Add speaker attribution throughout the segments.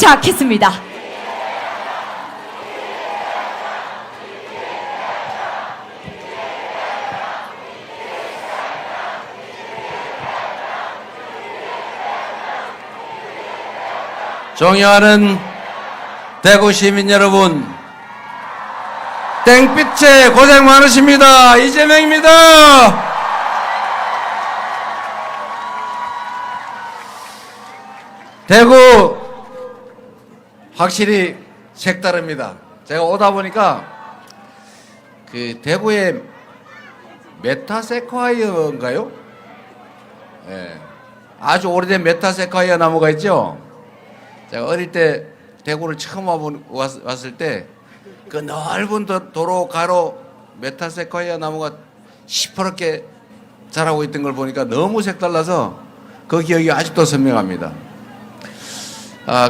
Speaker 1: 도착했습니다.
Speaker 2: 존경하는 대구 시민 여러분, 땡빛에 고생 많으십니다. 이재명입니다. 대구 확실히 색다릅니다. 제가 오다 보니까 그 대구에 메타세콰이어인가요? 예, 아주 오래된 메타세콰이어 나무가 있죠. 제가 어릴 때 대구를 처음 왔을 때 그 넓은 도로 가로 메타세콰이어 나무가 시퍼렇게 자라고 있던 걸 보니까 너무 색달라서 그 기억이 아직도 선명합니다.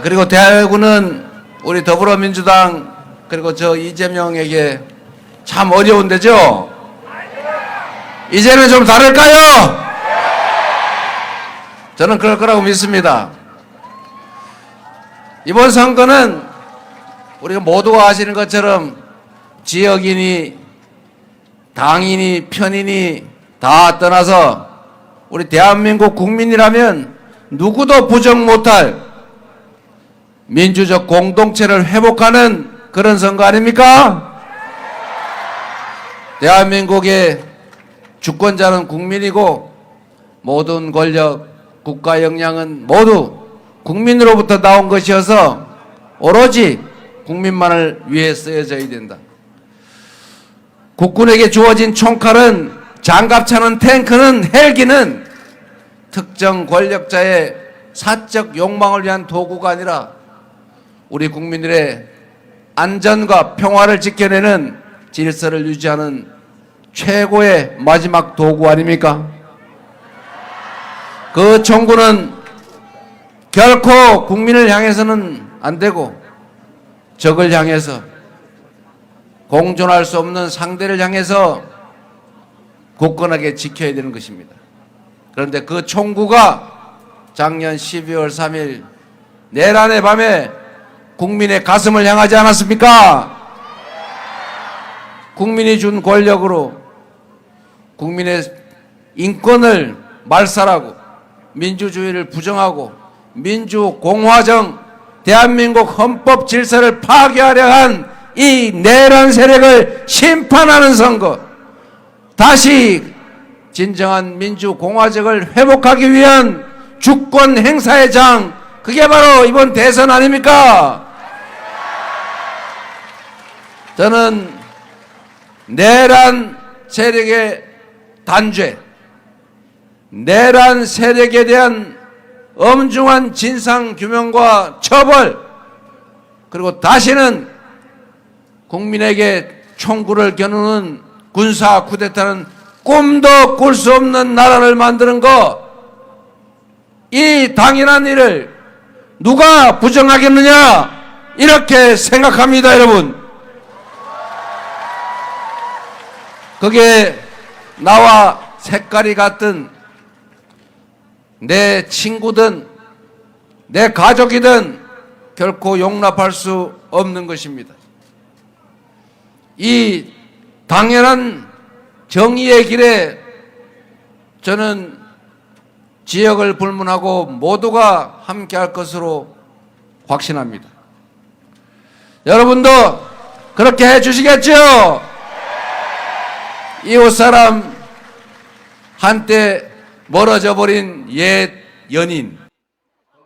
Speaker 2: 그리고 대구는 우리 더불어민주당 그리고 저 이재명에게 참 어려운 데죠. 이제는 좀 다를까요? 저는 그럴 거라고 믿습니다. 이번 선거는 우리가 모두가 아시는 것처럼 지역이니 당이니 편이니 다 떠나서 우리 대한민국 국민이라면 누구도 부정 못할 민주적 공동체를 회복하는 그런 선거 아닙니까? 대한민국의 주권자는 국민이고 모든 권력, 국가 역량은 모두 국민으로부터 나온 것이어서 오로지 국민만을 위해 쓰여져야 된다. 국군에게 주어진 총칼은, 장갑차는, 탱크는, 헬기는 특정 권력자의 사적 욕망을 위한 도구가 아니라 우리 국민들의 안전과 평화를 지켜내는 질서를 유지하는 최고의 마지막 도구 아닙니까? 그 총구는 결코 국민을 향해서는 안 되고 적을 향해서, 공존할 수 없는 상대를 향해서 굳건하게 지켜야 되는 것입니다. 그런데 그 총구가 작년 12월 3일 내란의 밤에 국민의 가슴을 향하지 않았습니까? 국민이 준 권력으로 국민의 인권을 말살하고 민주주의를 부정하고 민주공화정 대한민국 헌법 질서를 파괴하려 한 이 내란 세력을 심판하는 선거, 다시 진정한 민주공화정을 회복하기 위한 주권 행사의 장, 그게 바로 이번 대선 아닙니까? 저는 내란 세력의 단죄, 내란 세력에 대한 엄중한 진상규명과 처벌, 그리고 다시는 국민에게 총구를 겨누는 군사 쿠데타는 꿈도 꿀 수 없는 나라를 만드는 것, 이 당연한 일을 누가 부정하겠느냐, 이렇게 생각합니다. 여러분, 그게 나와 색깔이 같은 내 친구든 내 가족이든 결코 용납할 수 없는 것입니다. 이 당연한 정의의 길에 저는 지역을 불문하고 모두가 함께할 것으로 확신합니다. 여러분도 그렇게 해주시겠죠? 이웃사람, 한때 멀어져 버린 옛 연인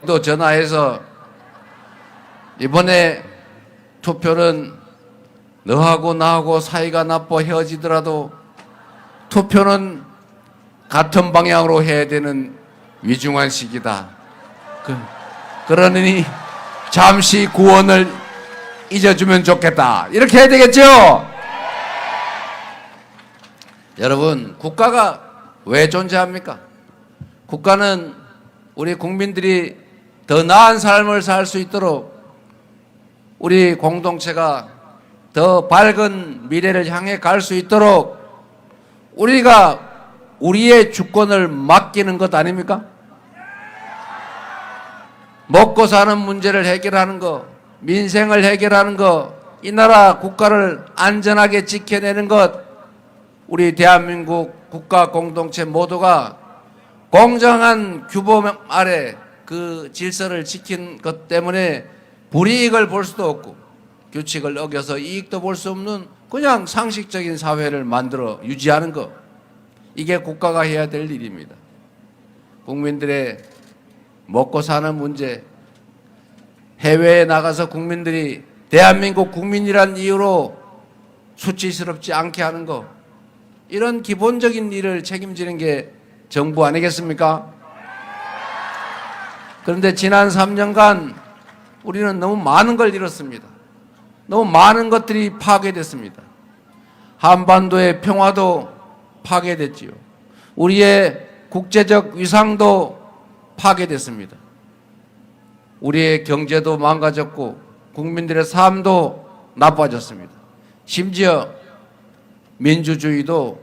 Speaker 2: 또 전화해서 이번에 투표는 너하고 나하고 사이가 나빠 헤어지더라도 투표는 같은 방향으로 해야 되는 위중한 시기다. 그러니 잠시 구원을 잊어주면 좋겠다. 이렇게 해야 되겠죠? 여러분, 국가가 왜 존재합니까? 국가는 우리 국민들이 더 나은 삶을 살 수 있도록 우리 공동체가 더 밝은 미래를 향해 갈 수 있도록 우리가 우리의 주권을 맡기는 것 아닙니까? 먹고 사는 문제를 해결하는 것, 민생을 해결하는 것, 이 나라 국가를 안전하게 지켜내는 것, 우리 대한민국 국가 공동체 모두가 공정한 규범 아래 그 질서를 지킨 것 때문에 불이익을 볼 수도 없고 규칙을 어겨서 이익도 볼 수 없는 그냥 상식적인 사회를 만들어 유지하는 것, 이게 국가가 해야 될 일입니다. 국민들의 먹고 사는 문제, 해외에 나가서 국민들이 대한민국 국민이란 이유로 수치스럽지 않게 하는 것, 이런 기본적인 일을 책임지는 게 정부 아니겠습니까? 그런데 지난 3년간 우리는 너무 많은 걸 잃었습니다. 너무 많은 것들이 파괴됐습니다. 한반도의 평화도 파괴됐지요. 우리의 국제적 위상도 파괴됐습니다. 우리의 경제도 망가졌고 국민들의 삶도 나빠졌습니다. 심지어 민주주의도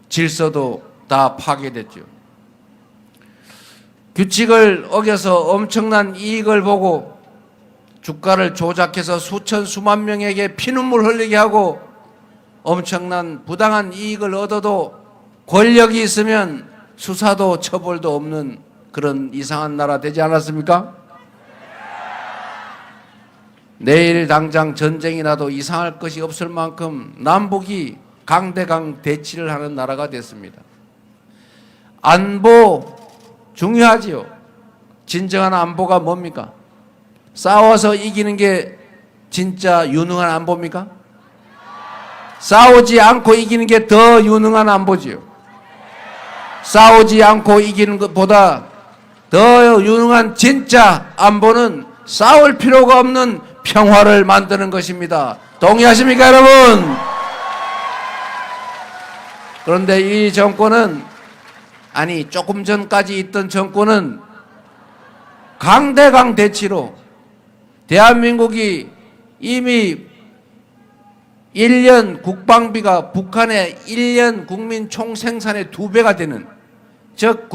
Speaker 2: 질서도 다 파괴됐죠. 규칙을 어겨서 엄청난 이익을 보고 주가를 조작해서 수천 수만 명에게 피눈물 흘리게 하고 엄청난 부당한 이익을 얻어도 권력이 있으면 수사도 처벌도 없는 그런 이상한 나라 되지 않았습니까? 내일 당장 전쟁이 나도 이상할 것이 없을 만큼 남북이 강대강 대치를 하는 나라가 됐습니다. 안보 중요하지요. 진정한 안보가 뭡니까? 싸워서 이기는 게 진짜 유능한 안보입니까? 싸우지 않고 이기는 게 더 유능한 안보지요. 싸우지 않고 이기는 것보다 더 유능한 진짜 안보는 싸울 필요가 없는 평화를 만드는 것입니다. 동의하십니까, 여러분? 그런데 이 정권은, 아니 조금 전까지 있던 정권은 강대강 대치로 대한민국이 이미 1년 국방비가 북한의 1년 국민 총생산의 2배가 되는, 즉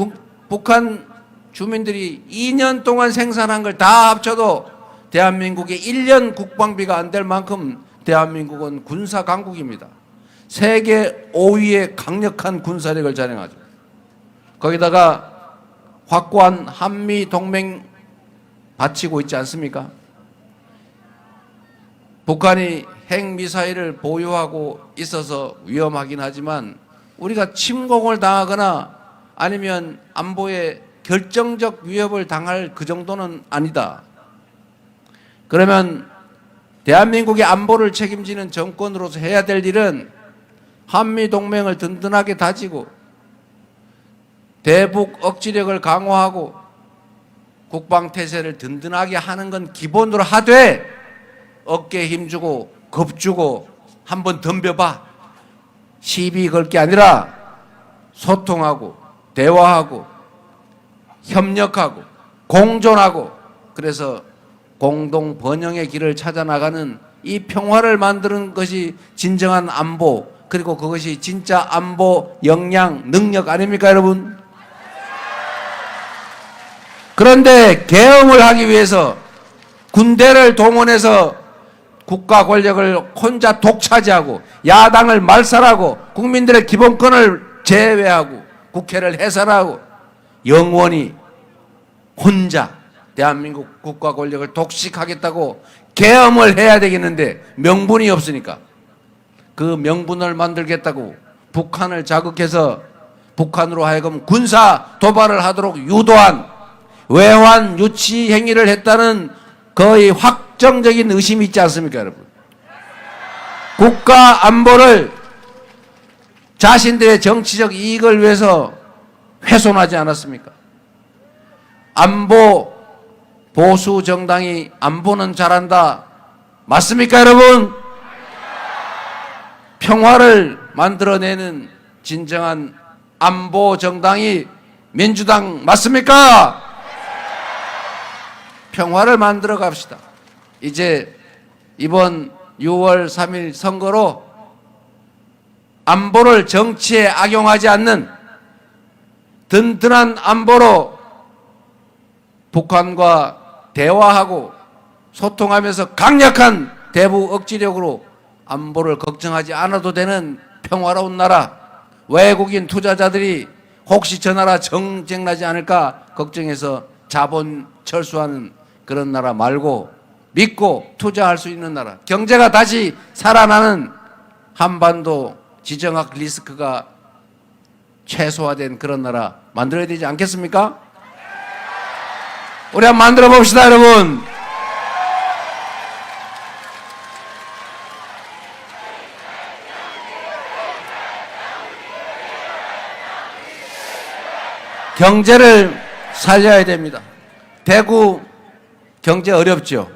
Speaker 2: 북한 주민들이 2년 동안 생산한 걸 다 합쳐도 대한민국의 1년 국방비가 안 될 만큼 대한민국은 군사 강국입니다. 세계 5위의 강력한 군사력을 자랑하죠. 거기다가 확고한 한미 동맹 바치고 있지 않습니까? 북한이 핵미사일을 보유하고 있어서 위험하긴 하지만 우리가 침공을 당하거나 아니면 안보에 결정적 위협을 당할 그 정도는 아니다. 그러면 대한민국의 안보를 책임지는 정권으로서 해야 될 일은 한미동맹을 든든하게 다지고 대북 억지력을 강화하고 국방태세를 든든하게 하는 건 기본으로 하되 어깨에 힘주고 겁주고 한번 덤벼봐 시비 걸 게 아니라 소통하고 대화하고 협력하고 공존하고 그래서 공동 번영의 길을 찾아 나가는 이 평화를 만드는 것이 진정한 안보, 그리고 그것이 진짜 안보 역량, 능력 아닙니까, 여러분? 그런데 계엄을 하기 위해서 군대를 동원해서 국가 권력을 혼자 독차지하고 야당을 말살하고 국민들의 기본권을 제외하고 국회를 해산하고 영원히 혼자 대한민국 국가 권력을 독식하겠다고 계엄을 해야 되겠는데 명분이 없으니까 그 명분을 만들겠다고 북한을 자극해서 북한으로 하여금 군사 도발을 하도록 유도한 외환 유치 행위를 했다는 거의 확정적인 의심이 있지 않습니까, 여러분? 국가 안보를 자신들의 정치적 이익을 위해서 훼손하지 않았습니까? 안보 보수 정당이 안보는 잘한다. 맞습니까, 여러분? 평화를 만들어내는 진정한 안보 정당이 민주당 맞습니까? 평화를 만들어 갑시다. 이제 이번 6월 3일 선거로 안보를 정치에 악용하지 않는 든든한 안보로 북한과 대화하고 소통하면서 강력한 대북 억지력으로 안보를 걱정하지 않아도 되는 평화로운 나라, 외국인 투자자들이 혹시 저 나라 정쟁나지 않을까 걱정해서 자본 철수하는 그런 나라 말고 믿고 투자할 수 있는 나라, 경제가 다시 살아나는 한반도 지정학 리스크가 최소화된 그런 나라 만들어야 되지 않겠습니까? 우리 한번 만들어 봅시다, 여러분. 경제를 살려야 됩니다. 대구 경제 어렵죠.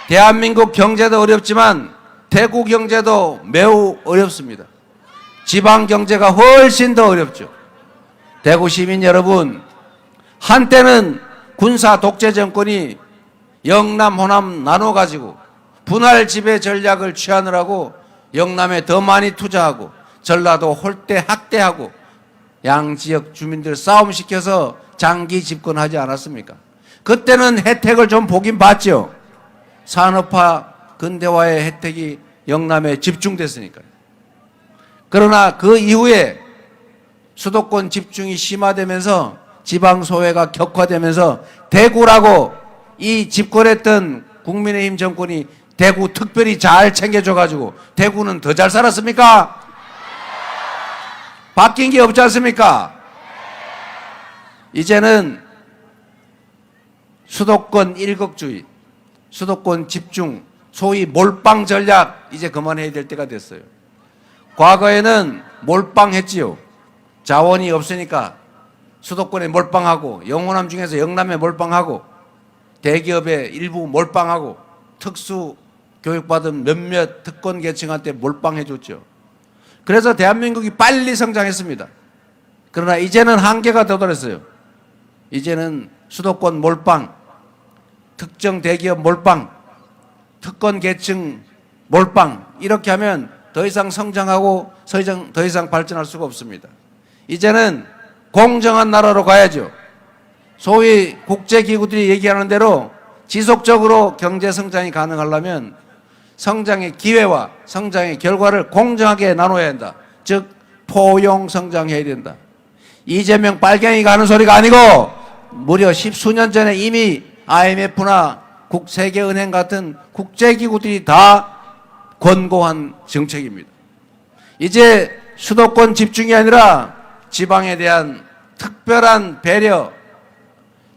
Speaker 2: 대한민국 경제도 어렵지만 대구 경제도 매우 어렵습니다. 지방 경제가 훨씬 더 어렵죠. 대구 시민 여러분, 한때는 군사 독재 정권이 영남, 호남 나눠가지고 분할 지배 전략을 취하느라고 영남에 더 많이 투자하고 전라도 홀대 학대하고 양 지역 주민들 싸움시켜서 장기 집권하지 않았습니까? 그때는 혜택을 좀 보긴 봤죠. 산업화 근대화의 혜택이 영남에 집중됐으니까요. 그러나 그 이후에 수도권 집중이 심화되면서 지방소외가 격화되면서 대구라고 이 집권했던 국민의힘 정권이 대구 특별히 잘 챙겨줘가지고 대구는 더 잘 살았습니까? 바뀐 게 없지 않습니까? 이제는 수도권 일극주의, 수도권 집중, 소위 몰빵 전략 이제 그만해야 될 때가 됐어요. 과거에는 몰빵했지요. 자원이 없으니까 수도권에 몰빵하고 영호남 중에서 영남에 몰빵하고 대기업에 일부 몰빵하고 특수 교육받은 몇몇 특권 계층한테 몰빵해줬죠. 그래서 대한민국이 빨리 성장했습니다. 그러나 이제는 한계가 도달했어요. 이제는 수도권 몰빵, 특정 대기업 몰빵, 특권 계층 몰빵 이렇게 하면 더 이상 성장하고 더 이상 발전할 수가 없습니다. 이제는 공정한 나라로 가야죠. 소위 국제기구들이 얘기하는 대로 지속적으로 경제 성장이 가능하려면 성장의 기회와 성장의 결과를 공정하게 나눠야 한다. 즉 포용 성장해야 된다. 이재명 빨갱이가 하는 소리가 아니고 무려 10수년 전에 이미 IMF나 세계은행 같은 국제기구들이 다 권고한 정책입니다. 이제 수도권 집중이 아니라 지방에 대한 특별한 배려,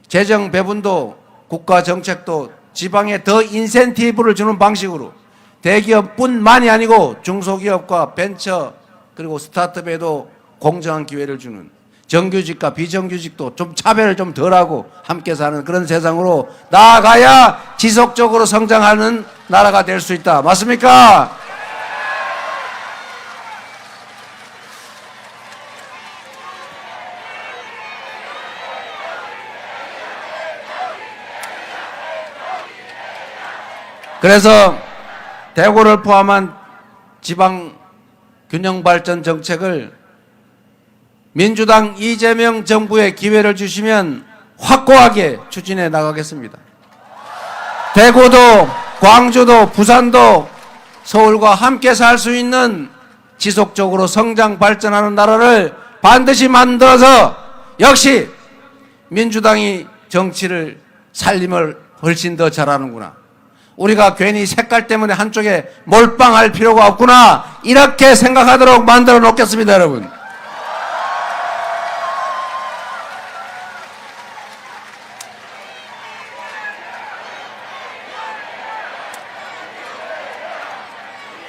Speaker 2: 재정 배분도 국가 정책도 지방에 더 인센티브를 주는 방식으로 대기업뿐만이 아니고 중소기업과 벤처 그리고 스타트업에도 공정한 기회를 주는 정규직과 비정규직도 좀 차별을 좀 덜하고 함께 사는 그런 세상으로 나아가야 지속적으로 성장하는 나라가 될 수 있다. 맞습니까? 그래서 대구를 포함한 지방 균형발전 정책을 민주당 이재명 정부에 기회를 주시면 확고하게 추진해 나가겠습니다. 대구도 광주도 부산도 서울과 함께 살 수 있는 지속적으로 성장 발전하는 나라를 반드시 만들어서 역시 민주당이 정치를 살림을 훨씬 더 잘하는구나. 우리가 괜히 색깔 때문에 한쪽에 몰빵할 필요가 없구나. 이렇게 생각하도록 만들어 놓겠습니다, 여러분.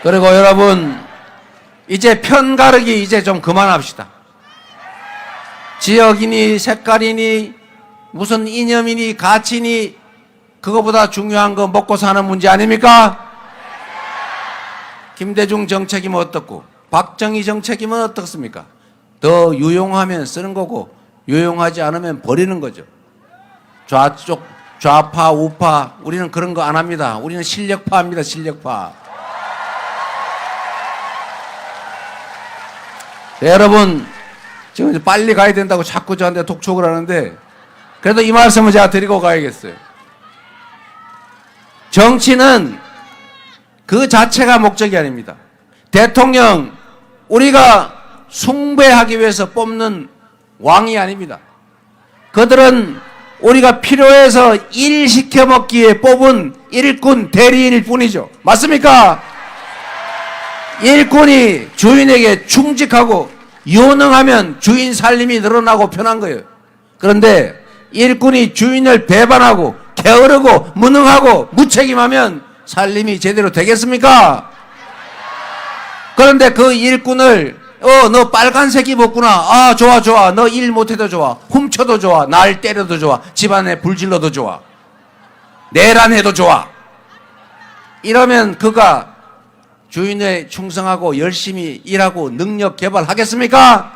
Speaker 2: 그리고 여러분, 이제 편가르기 이제 좀 그만합시다. 지역이니 색깔이니 무슨 이념이니 가치니 그거보다 중요한 거 먹고 사는 문제 아닙니까? 김대중 정책이면 어떻고 박정희 정책이면 어떻습니까? 더 유용하면 쓰는 거고 유용하지 않으면 버리는 거죠. 좌쪽, 좌파, 우파 우리는 그런 거 안 합니다. 우리는 실력파입니다. 실력파. 네, 여러분 지금 빨리 가야 된다고 자꾸 저한테 독촉을 하는데 그래도 이 말씀을 제가 드리고 가야겠어요. 정치는 그 자체가 목적이 아닙니다. 대통령 우리가 숭배하기 위해서 뽑는 왕이 아닙니다. 그들은 우리가 필요해서 일 시켜먹기 위해 뽑은 일꾼 대리인일 뿐이죠. 맞습니까? 일꾼이 주인에게 충직하고 유능하면 주인 살림이 늘어나고 편한 거예요. 그런데 일꾼이 주인을 배반하고 게으르고 무능하고 무책임하면 살림이 제대로 되겠습니까? 그런데 그 일꾼을 너 빨간색 입었구나. 아, 좋아. 너 일 못해도 좋아. 훔쳐도 좋아. 날 때려도 좋아. 집안에 불질러도 좋아. 내란해도 좋아. 이러면 그가 주인에 충성하고 열심히 일하고 능력 개발하겠습니까?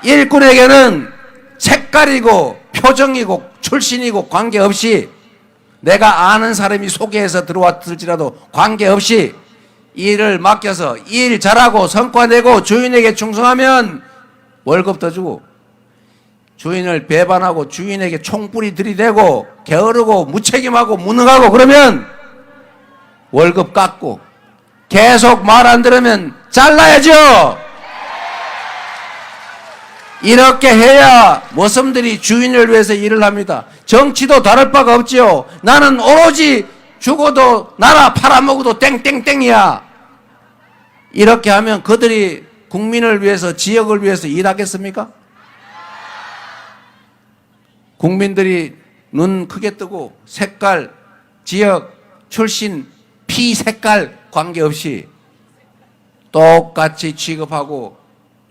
Speaker 2: 일꾼에게는 색깔이고 표정이고 출신이고 관계없이 내가 아는 사람이 소개해서 들어왔을지라도 관계없이 일을 맡겨서 일 잘하고 성과 내고 주인에게 충성하면 월급 더 주고, 주인을 배반하고 주인에게 총뿌리 들이대고 게으르고 무책임하고 무능하고 그러면 월급 깎고, 계속 말 안 들으면 잘라야죠. 이렇게 해야 머슴들이 주인을 위해서 일을 합니다. 정치도 다를 바가 없지요. 나는 오로지 죽어도 나라 팔아먹어도 땡땡땡이야. 이렇게 하면 그들이 국민을 위해서 지역을 위해서 일하겠습니까? 국민들이 눈 크게 뜨고 색깔, 지역, 출신, 피 색깔 관계없이 똑같이 취급하고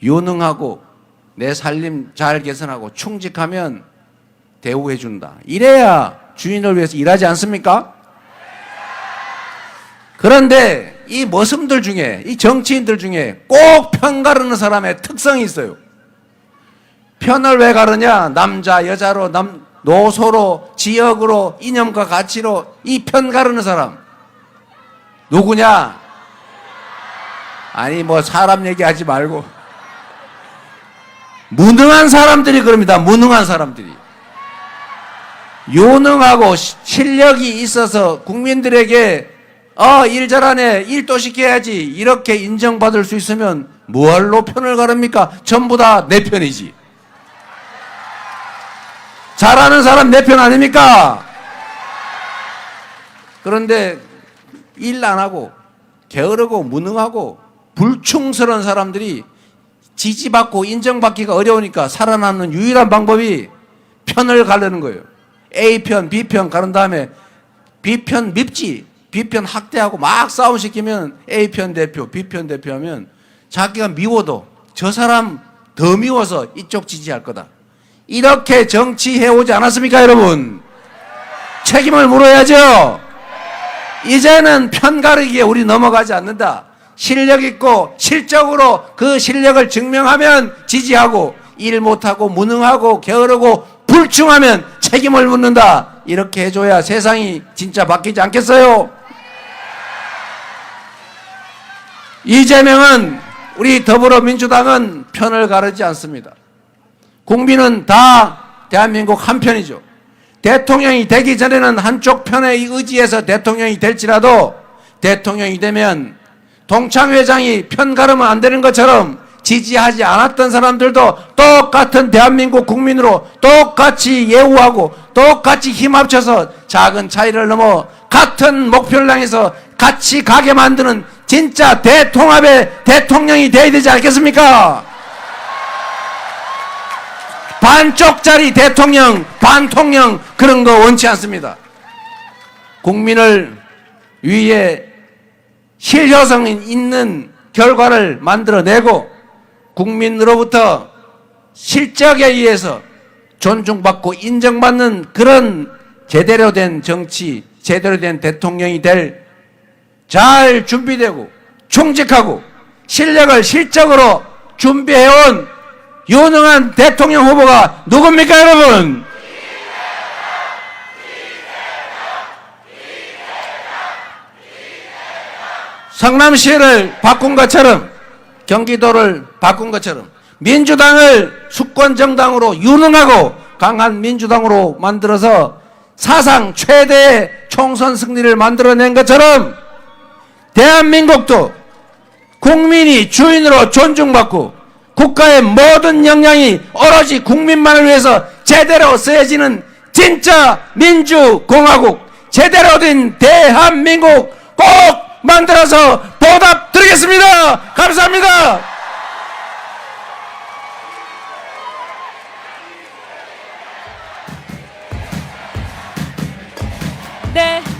Speaker 2: 유능하고 내 살림 잘 개선하고 충직하면 대우해 준다. 이래야 주인을 위해서 일하지 않습니까? 그런데 이 머슴들 중에, 이 정치인들 중에 꼭 편 가르는 사람의 특성이 있어요. 편을 왜 가르냐? 남자, 여자로, 노소로, 지역으로, 이념과 가치로 이 편 가르는 사람. 누구냐? 아니, 뭐 사람 얘기하지 말고. 무능한 사람들이 그럽니다. 무능한 사람들이. 유능하고 실력이 있어서 국민들에게 일 잘하네, 일도 시켜야지 이렇게 인정받을 수 있으면 뭐할로 편을 가릅니까? 전부 다 내 편이지. 잘하는 사람 내 편 아닙니까? 그런데 일 안 하고 게으르고 무능하고 불충스러운 사람들이 지지받고 인정받기가 어려우니까 살아남는 유일한 방법이 편을 가르는 거예요. A편, B편 가른 다음에 B편 밉지, B편 학대하고 막 싸움시키면 A편 대표, B편 대표하면 자기가 미워도 저 사람 더 미워서 이쪽 지지할 거다. 이렇게 정치해오지 않았습니까, 여러분? 책임을 물어야죠. 이제는 편 가르기에 우리 넘어가지 않는다. 실력 있고 실적으로 그 실력을 증명하면 지지하고, 일 못하고 무능하고 게으르고 불충하면 책임을 묻는다. 이렇게 해줘야 세상이 진짜 바뀌지 않겠어요? 이재명은, 우리 더불어민주당은 편을 가르지 않습니다. 국민은 다 대한민국 한 편이죠. 대통령이 되기 전에는 한쪽 편에 의지해서 대통령이 될지라도 대통령이 되면 동창 회장이 편 가르면 안 되는 것처럼 지지하지 않았던 사람들도 똑같은 대한민국 국민으로 똑같이 예우하고 똑같이 힘 합쳐서 작은 차이를 넘어 같은 목표를 향해서 같이 가게 만드는 진짜 대통합의 대통령이 되어야 되지 않겠습니까? 반쪽짜리 대통령, 반통령 그런 거 원치 않습니다. 국민을 위해 실효성 있는 결과를 만들어내고 국민으로부터 실적에 의해서 존중받고 인정받는 그런 제대로 된 정치, 제대로 된 대통령이 될 잘 준비되고 충직하고 실력을 실적으로 준비해온 유능한 대통령 후보가 누굽니까, 여러분? 성남시를 바꾼 것처럼, 경기도를 바꾼 것처럼 민주당을 수권정당으로 유능하고 강한 민주당으로 만들어서 사상 최대의 총선 승리를 만들어낸 것처럼 대한민국도 국민이 주인으로 존중받고 국가의 모든 역량이 오로지 국민만을 위해서 제대로 쓰여지는 진짜 민주공화국, 제대로 된 대한민국 꼭 만들어서 보답드리겠습니다. 감사합니다.
Speaker 1: 네.